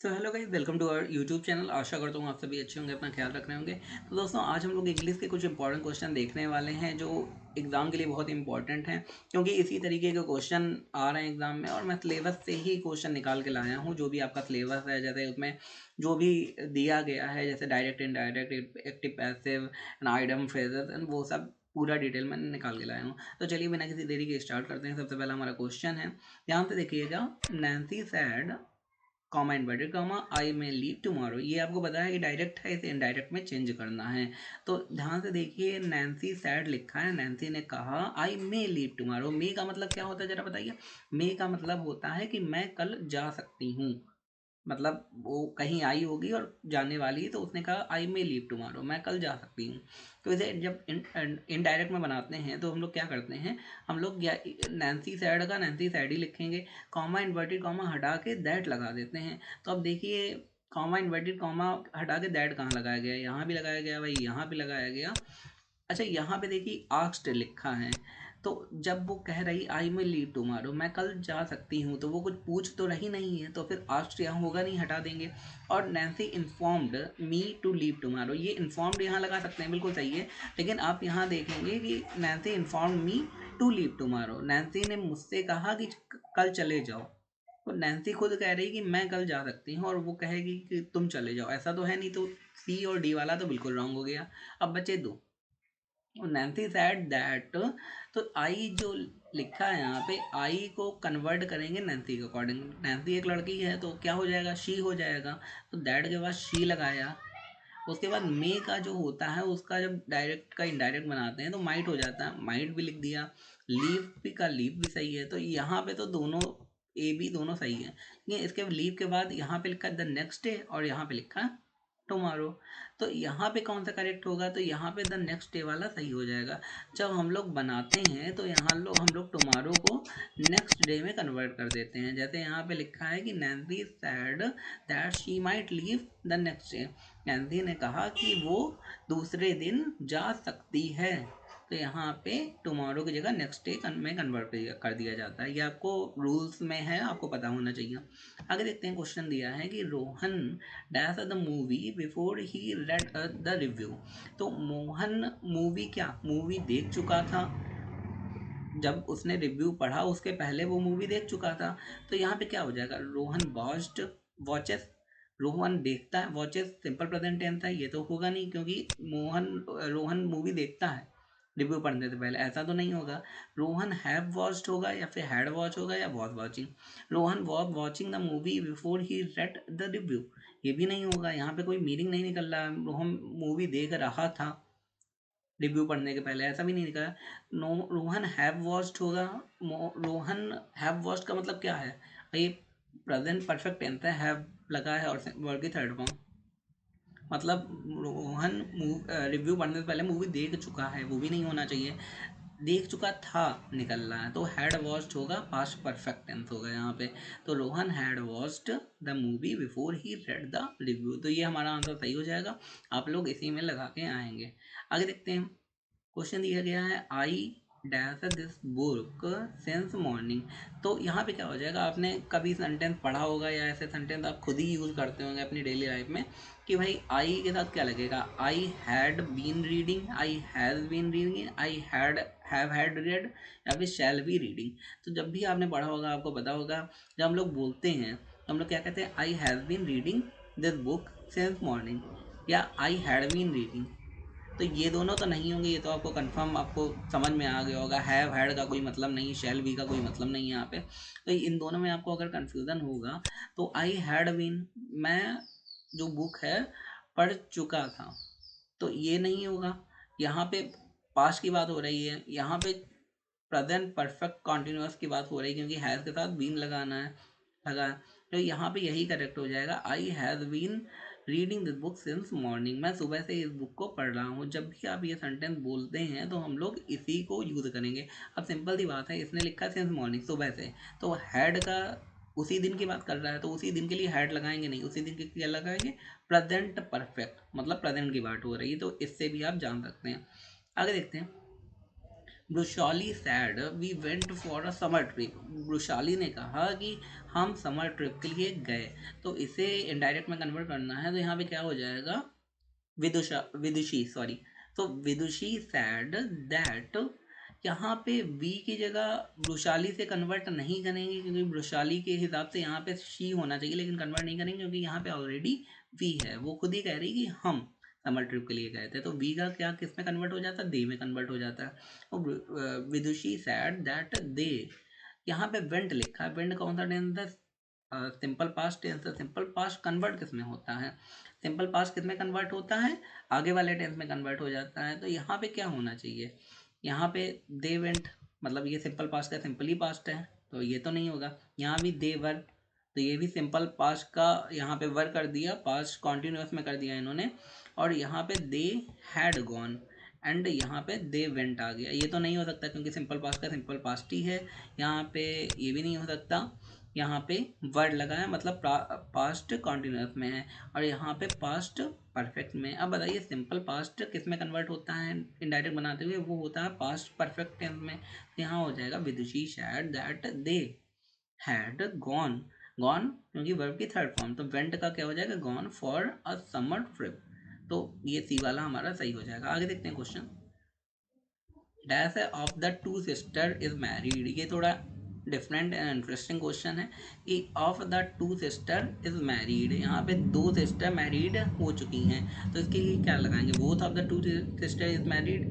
So hello guys, welcome to our YouTube channel. आशा करता हूँ आप सभी अच्छे होंगे, अपना ख्याल रख रहे होंगे। तो दोस्तों, आज हम लोग इंग्लिश के कुछ इंपॉर्टेंट क्वेश्चन देखने वाले हैं जो एग्ज़ाम के लिए बहुत इंपॉर्टेंट हैं, क्योंकि इसी तरीके के क्वेश्चन आ रहे हैं एग्ज़ाम में। और मैं सिलेबस से ही क्वेश्चन निकाल के लाया हूँ। जो भी आपका सिलेबस है, जैसे उसमें जो भी दिया गया है, जैसे direct, indirect, active, passive and idem, phrases and वो सब पूरा डिटेल में निकाल के लाया हूँ। तो चलिए बिना किसी देरी के स्टार्ट करते हैं। सबसे पहला हमारा क्वेश्चन है, ध्यान से देखिएगा। Nancy said, comma inverted comma, I may leave tomorrow. ये आपको पता है कि डायरेक्ट है, इसे इनडायरेक्ट में चेंज करना है। तो ध्यान से देखिए, नैन्सी सैड लिखा है, नैन्सी ने कहा आई मे लीव टुमारो। मे का मतलब क्या होता है, जरा बताइए। मे का मतलब होता है कि मैं कल जा सकती हूँ। मतलब वो कहीं आई होगी और जाने वाली है, तो उसने कहा आई मे लीव टुमारो, मैं कल जा सकती हूँ। तो इसे जब इनडायरेक्ट में बनाते हैं तो हम लोग क्या करते हैं, हम लोग नैन्सी सैड का नैन्सी सैड ही लिखेंगे, कॉमा इन्वर्टेड कॉमा हटा के दैट लगा देते हैं। तो अब देखिए, कॉमा इन्वर्टेड कॉमा हटा के दैट कहाँ लगाया गया, यहाँ भी लगाया गया भाई, यहाँ भी लगाया गया। अच्छा, यहाँ पे देखिए आस्क्ड लिखा है। तो जब वो कह रही आई में लीव टुमारो, मैं कल जा सकती हूँ, तो वो कुछ पूछ तो रही नहीं है, तो फिर आस्क्ड यहाँ होगा नहीं, हटा देंगे। और Nancy informed me to leave tomorrow, ये इन्फॉर्म्ड यहाँ लगा सकते हैं, बिल्कुल सही है। लेकिन आप यहाँ देखेंगे कि Nancy informed me to leave tomorrow, Nancy ने मुझसे कहा कि कल चले जाओ। तो नैन्सी खुद कह रही कि मैं कल जा सकती हूँ, और वो कहेगी कि तुम चले जाओ, ऐसा तो है नहीं। तो सी और डी वाला तो बिल्कुल रॉन्ग हो गया। अब बचे दो। नैन्सी सैड दैट, तो आई जो लिखा है यहाँ पे, आई को कन्वर्ट करेंगे नैन्सी के अकॉर्डिंग। नैन्सी एक लड़की है तो क्या हो जाएगा, शी हो जाएगा। तो दैट के बाद शी लगाया। उसके बाद मे का जो होता है, उसका जब डायरेक्ट का इनडायरेक्ट बनाते हैं तो माइट हो जाता है, माइट भी लिख दिया। लीव भी का लीव भी सही है, तो यहाँ पे तो दोनों ए बी दोनों सही है। ये इसके लीव के बाद यहाँ पे लिखा द नेक्स्ट डे और यहाँ पे लिखा टुमारो। तो यहाँ पे कौन सा करेक्ट होगा, तो यहाँ पे द नेक्स्ट डे वाला सही हो जाएगा। जब हम लोग बनाते हैं तो यहाँ हम लोग टुमारो को नेक्स्ट डे में कन्वर्ट कर देते हैं। जैसे यहाँ पे लिखा है कि Nancy sad that she might leave the next day, Nancy ने कहा कि वो दूसरे दिन जा सकती है। तो यहाँ पे टुमारो की जगह नेक्स्ट डे में कन्वर्ट कर दिया जाता है। ये आपको रूल्स में है, आपको पता होना चाहिए। आगे देखते हैं, क्वेश्चन दिया है कि Rohan dash the movie before he read the review. तो मोहन मूवी, क्या मूवी देख चुका था, जब उसने रिव्यू पढ़ा उसके पहले वो मूवी देख चुका था। तो यहाँ पे क्या हो जाएगा, रोहन वॉच्ड, वॉचेस, रोहन देखता है, वॉचेस सिंपल प्रेजेंट टेंस है, ये तो होगा नहीं, क्योंकि रोहन मूवी देखता है रिव्यू पढ़ने से पहले, ऐसा तो नहीं होगा। रोहन हैव वॉच्ड होगा, या फिर हैड वॉच होगा, या was watching. Rohan was watching the movie before he read the review, ये भी नहीं होगा। यहाँ पे कोई मीनिंग नहीं निकल रहा है, रोहन मूवी देख रहा था रिव्यू पढ़ने के पहले, ऐसा भी नहीं लिखा है। नो, रोहन हैव वॉच्ड होगा। रोहन हैव वॉच्ड का मतलब क्या है, ये प्रेजेंट परफेक्ट टेंस है, हैव लगा है और वर्ब की थर्ड फॉर्म। मतलब रोहन रिव्यू पढ़ने से पहले मूवी देख चुका है, वो भी नहीं होना चाहिए। देख चुका था निकल रहा है, तो हैड वॉच्ड होगा, पास्ट परफेक्ट टेंस होगा यहाँ पे। तो Rohan had watched the movie before he read the review, तो ये हमारा आंसर सही हो जाएगा। आप लोग इसी में लगा के आएंगे। आगे देखते हैं, क्वेश्चन दिया गया है I dash this book since morning. तो यहाँ पे क्या हो जाएगा, आपने कभी सेंटेंस पढ़ा होगा या ऐसे सेंटेंस आप खुद ही यूज़ करते होंगे अपनी डेली लाइफ में, कि भाई आई के साथ क्या लगेगा, I had been reading, I has been reading, I had have had read, या फिर शैल बी रीडिंग। तो जब भी आपने पढ़ा होगा आपको पता होगा, जब हम लोग बोलते हैं तो हम लोग क्या कहते हैं, I has been reading this book since morning, या आई हैड बीन रीडिंग। तो ये दोनों तो नहीं होंगे, ये तो आपको कंफर्म, आपको समझ में आ गया होगा। हैव हैड का कोई मतलब नहीं, शैल बी का कोई मतलब नहीं है यहाँ पे। तो इन दोनों में आपको अगर कंफ्यूजन होगा, तो आई हैड बीन, मैं जो बुक है पढ़ चुका था, तो ये नहीं होगा। यहाँ पे पास्ट की बात हो रही है, यहाँ पे प्रेजेंट परफेक्ट कॉन्टिन्यूअस की बात हो रही है, क्योंकि हैज़ के साथ बीन लगाना है, लगा। तो यहाँ पे यही करेक्ट हो जाएगा, I has been reading this book since morning, मैं सुबह से इस बुक को पढ़ रहा हूँ। जब भी आप ये सेंटेंस बोलते हैं तो हम लोग इसी को यूज़ करेंगे। अब सिंपल सी बात है, इसने लिखा सिंस मॉर्निंग, सुबह से, तो हैड का उसी दिन की बात कर रहा है, तो उसी दिन के लिए हैड लगाएंगे नहीं, उसी दिन के क्या लगाएंगे, प्रेजेंट परफेक्ट, मतलब प्रेजेंट की बात हो रही है। तो इससे भी आप जान सकते हैं। आगे देखते हैं, Brushali said we went for a summer trip. Brushali ने कहा कि हम समर ट्रिप के लिए गए। तो इसे इनडायरेक्ट में कन्वर्ट करना है, तो यहाँ पे क्या हो जाएगा, विदुषी सॉरी। तो विदुषी सैड दैट, यहाँ पे वी की जगह वृषाली से कन्वर्ट नहीं करेंगे, क्योंकि वृषाली के हिसाब से यहाँ पे शी होना चाहिए, लेकिन कन्वर्ट नहीं करेंगे क्योंकि यहाँ पे ऑलरेडी वी है। वो खुद ही कह रही कि हम समर ट्रिप के लिए गए थे, तो वी का क्या किस में कन्वर्ट हो जाता है, दे में कन्वर्ट हो जाता है। और विदुषी सैड दैट दे, यहाँ पे वेंट लिखा है, वेंट कौन सा टेंस है, सिंपल पास्ट टेंस है। सिंपल पास्ट कन्वर्ट किस में होता है, सिंपल पास्ट किस में कन्वर्ट होता है, आगे वाले टेंस में कन्वर्ट हो जाता है। तो यहाँ पे क्या होना चाहिए, यहाँ पे दे वेंट, मतलब ये सिंपल पास्ट का सिंपली पास्ट है, तो ये तो नहीं होगा। यहाँ भी दे वर, तो ये भी सिंपल पास्ट का यहाँ पे वर कर दिया, पास्ट कॉन्टिन्यूस में कर दिया इन्होंने। और यहाँ पे दे हैड गॉन एंड यहाँ पे दे वेंट आ गया, ये तो नहीं हो सकता क्योंकि सिंपल पास्ट का सिंपल पास्ट ही है। यहाँ पे ये भी नहीं हो सकता, यहाँ पे वर्ड लगा है, मतलब पास्ट कॉन्टिन्यूस में है, और यहाँ पे पास्ट परफेक्ट में। अब बताइए सिंपल पास्ट किस में कन्वर्ट होता है इनडायरेक्ट बनाते हुए, वो होता है पास्ट परफेक्ट टेंस में। तो यहाँ हो जाएगा Vidushi said that they had gone, gone क्योंकि वर्ब की थर्ड फॉर्म, तो वेंट का क्या हो जाएगा, gone for a summer trip. तो ये सी वाला हमारा सही हो जाएगा। आगे देखते हैं question. Dash of the two sister is married, ये थोड़ा डिफरेंट एंड इंटरेस्टिंग क्वेश्चन है कि of the two sister is married, यहाँ पे दो सिस्टर मैरिड हो चुकी हैं, तो इसके लिए क्या लगाएंगे, both of the two sister is married,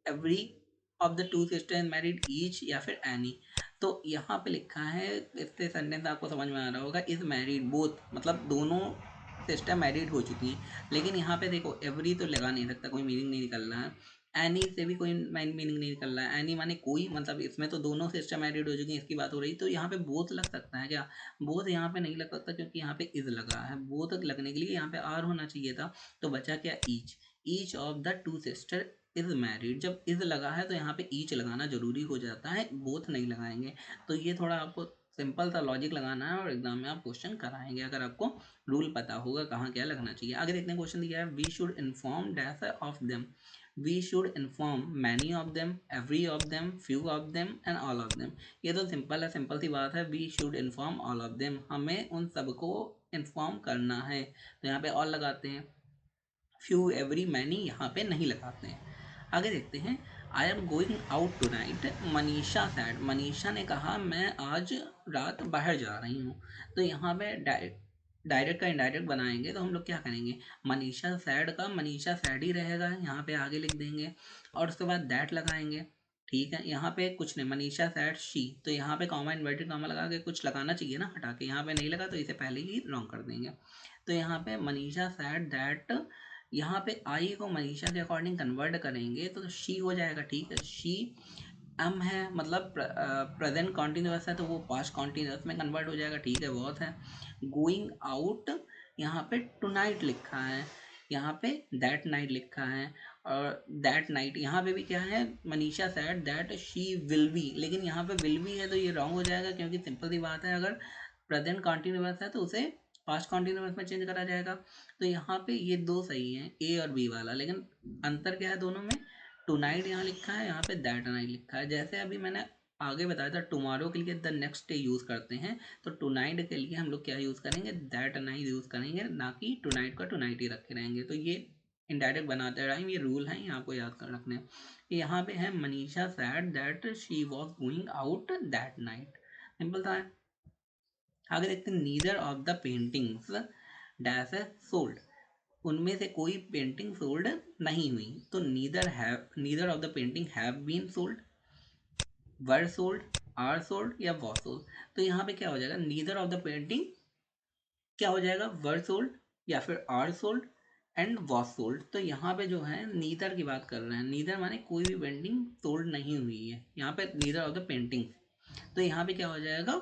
every of the two sister is married, each, या फिर एनी। तो यहाँ पे लिखा है, इससे सेंटेंस आपको समझ में आ रहा होगा, इज मैरिड बोथ, मतलब दोनों सिस्टर मैरिड हो चुकी हैं। लेकिन यहाँ पे देखो एवरी तो लगा नहीं सकता, कोई मीनिंग नहीं निकल रहा है। एनी से भी कोई मीनिंग नहीं निकल रहा है, एनी माने कोई, मतलब इसमें तो दोनों सिस्टर मैरिड हो चुकी हैं, इसकी बात हो रही। तो यहाँ पे बोथ लग सकता है क्या, बोथ यहाँ पे नहीं लग सकता क्योंकि यहाँ पे इज लगा है, बोथ लगने के लिए यहाँ पे आर होना चाहिए था। तो बचा क्या, each of the two sister is married, जब इज लगा है तो यहाँ पे ईच लगाना जरूरी हो जाता है, बोथ नहीं लगाएंगे। तो ये थोड़ा आपको सिंपल सा लॉजिक लगाना है और एग्जाम में आप क्वेश्चन कराएंगे अगर आपको रूल पता होगा कहाँ क्या लगना चाहिए। आगे देखते हैं, क्वेश्चन दिया है, we should inform dash of them, we should inform many of them, every of them, few of them and all of them. ये तो सिंपल है, सिंपल सी बात है, we should inform all of them, हमें उन सबको इन्फॉर्म करना है, तो यहाँ पे ऑल लगाते हैं। फ्यू, एवरी, मैनी यहाँ पे नहीं लगाते हैं। आगे देखते हैं, I am going out tonight, Manisha said, Manisha ने कहा मैं आज रात बाहर जा रही हूँ। तो यहाँ पे डायरेक्ट का इनडायरेक्ट बनाएंगे, तो हम लोग क्या करेंगे, मनीषा सैड का मनीषा सैड ही रहेगा, यहाँ पे आगे लिख देंगे, और उसके बाद दैट लगाएंगे। ठीक है, यहाँ पे कुछ नहीं, मनीषा सैड शी, तो यहाँ पे कॉमा इन्वर्टेड कॉमा लगा के कुछ लगाना चाहिए ना, हटा के, यहाँ पे नहीं लगा तो इसे पहले ही रॉन्ग कर देंगे। तो यहाँ पे मनीषा सैड दैट, यहाँ पे आई को मनीषा के अकॉर्डिंग कन्वर्ट करेंगे तो शी हो जाएगा। ठीक है, शी एम है, मतलब प्रेजेंट कॉन्टिन्यूस है, तो वो पास्ट कॉन्टिन्यूस में कन्वर्ट हो जाएगा। ठीक है, बहुत है। गोइंग आउट, यहाँ पे टू नाइट लिखा है, यहाँ पे दैट नाइट लिखा है, और दैट नाइट यहाँ पे भी क्या है, Manisha said that she will be, लेकिन यहाँ पे विल बी है तो ये रॉन्ग हो जाएगा, क्योंकि सिंपल सी बात है, अगर प्रेजेंट कॉन्टिन्यूस है तो उसे पास्ट कॉन्टिन्यूस में चेंज करा जाएगा। तो यहाँ पे ये दो सही हैं, ए और बी वाला, लेकिन अंतर क्या है दोनों में, टू नाइट यहाँ लिखा है, यहाँ पे दैट नाइट लिखा है। जैसे अभी मैंने आगे बताया था, टुमारो के लिए द नेक्स्ट डे यूज़ करते हैं, तो टू नाइट के लिए हम लोग क्या यूज़ करेंगे, दैट नाइट यूज़ करेंगे, ना कि टू नाइट का टू नाइट ही रखे रहेंगे। तो ये इनडायरेक्ट बनाते टाइम ये रूल हैं, ये आपको याद कर रखने हैं। यहाँ पे है Manisha said that she was going out that night, simple था। आगे देखते हैं, neither of the paintings dash sold, उनमें से कोई पेंटिंग सोल्ड नहीं हुई। तो neither of the painting have been sold, were sold, are sold, या वॉज सोल्ड। तो यहाँ पे क्या हो जाएगा, नीदर ऑफ द पेंटिंग क्या हो जाएगा, वर सोल्ड, या फिर are sold and was sold. तो यहाँ पे जो है नीदर की बात कर रहे हैं, नीदर माने कोई भी पेंटिंग सोल्ड नहीं हुई है, यहाँ पे नीदर ऑफ द पेंटिंग। तो यहाँ पे क्या हो जाएगा,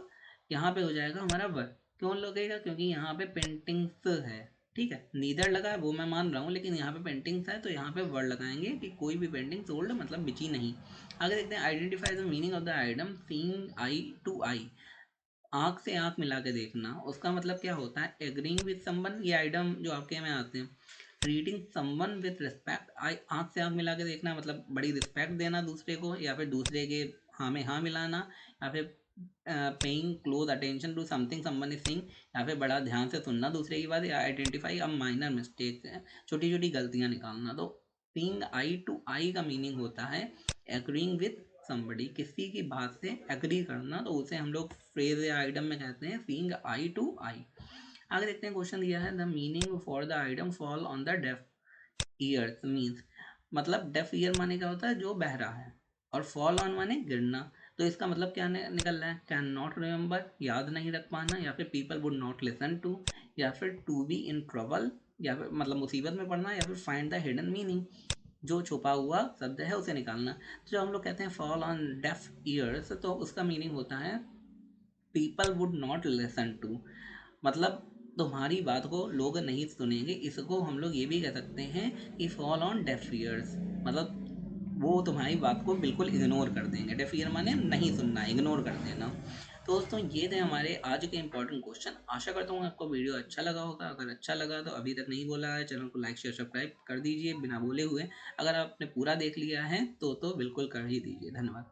यहाँ पे हो जाएगा हमारा वर, क्यों लगेगा, क्योंकि यहाँ पे पेंटिंग्स है। ठीक है, नीदर लगा है वो मैं मान रहा हूँ, लेकिन यहाँ पे पेंटिंग्स है तो यहाँ पे वर्ड लगाएंगे कि कोई भी पेंटिंग सोल्ड मतलब बिची नहीं। आगे देखते हैं, identify the meaning of the item seeing eye to eye, आँख से आँख मिला के देखना, उसका मतलब क्या होता है, एग्रीइंग विद समवन, ये आइटम जो आपके में आते हैं, ट्रीटिंग समवन विथ रिस्पेक्ट, आई आँख से आँख मिला के देखना मतलब बड़ी रिस्पेक्ट देना दूसरे को, या फिर दूसरे के हाँ में हाँ मिलाना, या फिर paying close attention to something someone is saying, या फिर बड़ा ध्यान से सुनना दूसरे की बात, या आइडेंटिफाई अ माइनर मिस्टेक, छोटी छोटी गलतियाँ निकालना। तो सीइंग आई टू आई का मीनिंग होता है एग्रीइंग विथ समबडी, किसी की बात से एग्री करना, तो उसे हम लोग फ्रेज या आइटम में कहते हैं सीइंग आई टू आई। आगे देखते हैं, क्वेश्चन दिया है the meaning for the item fall on the deaf ears means, मतलब डेफ ईयर माने क्या होता है, जो बहरा है, और फॉल ऑन माने गिरना। तो इसका मतलब क्या निकल रहा है, कैन नॉट रिमेंबर, याद नहीं रख पाना, या फिर people would not listen to, या फिर टू बी इन ट्रबल, या फिर मतलब मुसीबत में पड़ना, या फिर फाइंड द हिडन मीनिंग, जो छुपा हुआ शब्द है उसे निकालना। तो जब हम लोग कहते हैं फॉल ऑन डेफ ईयर्स, तो उसका मीनिंग होता है people would not listen to, मतलब तुम्हारी बात को लोग नहीं सुनेंगे। इसको हम लोग ये भी कह सकते हैं कि फॉल ऑन डेफ ईयर्स, मतलब वो तुम्हारी बात को बिल्कुल इग्नोर कर देंगे। डेफ ईयर माने नहीं सुनना, इग्नोर कर देना। तो दोस्तों ये थे हमारे आज के इंपॉर्टेंट क्वेश्चन। आशा करता हूँ आपको वीडियो अच्छा लगा होगा। अगर अच्छा लगा तो अभी तक नहीं बोला है चैनल को लाइक शेयर सब्सक्राइब कर दीजिए बिना बोले हुए। अगर आपने पूरा देख लिया है तो बिल्कुल कर ही दीजिए। धन्यवाद।